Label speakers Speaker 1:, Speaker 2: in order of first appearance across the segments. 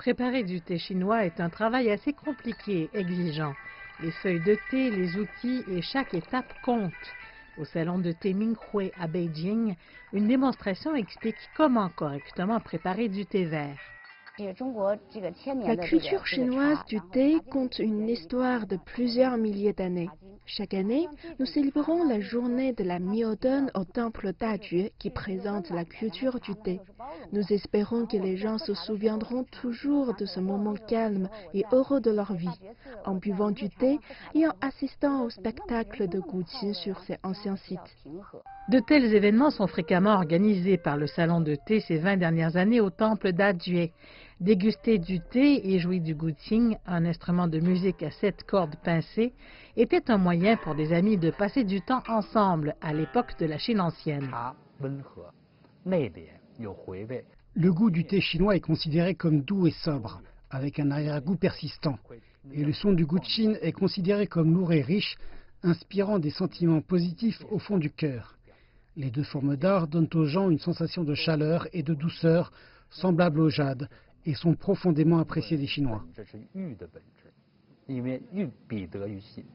Speaker 1: Préparer du thé chinois est un travail assez compliqué et exigeant. Les feuilles de thé, les outils et chaque étape comptent. Au salon de thé Minghui à Beijing, une démonstration explique comment correctement préparer du thé vert.
Speaker 2: La culture chinoise du thé compte une histoire de plusieurs milliers d'années. Chaque année, nous célébrons la journée de la mi-automne au temple Dajue qui présente la culture du thé. Nous espérons que les gens se souviendront toujours de ce moment calme et heureux de leur vie, en buvant du thé et en assistant au spectacle de Guqin sur ces anciens sites.
Speaker 1: De tels événements sont fréquemment organisés par le salon de thé ces 20 dernières années au temple d'Adjue. Déguster du thé et jouer du guqin, un instrument de musique à 7 cordes pincées, était un moyen pour des amis de passer du temps ensemble à l'époque de la Chine ancienne.
Speaker 3: Le goût du thé chinois est considéré comme doux et sobre, avec un arrière-goût persistant. Et le son du guqin est considéré comme lourd et riche, inspirant des sentiments positifs au fond du cœur. Les deux formes d'art donnent aux gens une sensation de chaleur et de douceur semblable au jade et sont profondément appréciés des Chinois.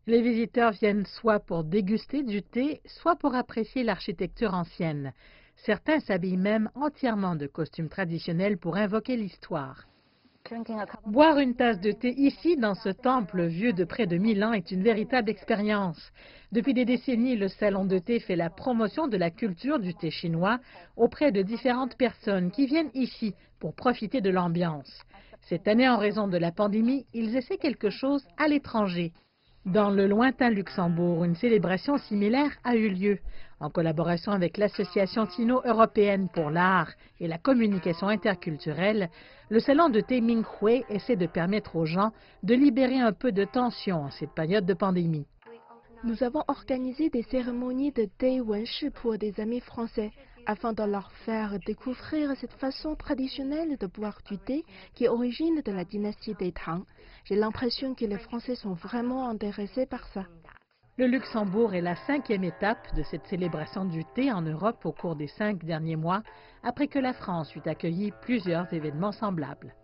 Speaker 1: Les visiteurs viennent soit pour déguster du thé, soit pour apprécier l'architecture ancienne. Certains s'habillent même entièrement de costumes traditionnels pour invoquer l'histoire. Boire une tasse de thé ici, dans ce temple vieux de près de 1000 ans, est une véritable expérience. Depuis des décennies, le salon de thé fait la promotion de la culture du thé chinois auprès de différentes personnes qui viennent ici pour profiter de l'ambiance. Cette année, en raison de la pandémie, ils essaient quelque chose à l'étranger. Dans le lointain Luxembourg, une célébration similaire a eu lieu. En collaboration avec l'Association sino-européenne pour l'art et la communication interculturelle, le salon de thé Minghui essaie de permettre aux gens de libérer un peu de tension en cette période de pandémie.
Speaker 2: Nous avons organisé des cérémonies de thé wenshi pour des amis français, afin de leur faire découvrir cette façon traditionnelle de boire du thé qui est origine de la dynastie des Tang. J'ai l'impression que les Français sont vraiment intéressés par ça.
Speaker 1: Le Luxembourg est la 5e étape de cette célébration du thé en Europe au cours des 5 derniers mois, après que la France eut accueilli plusieurs événements semblables.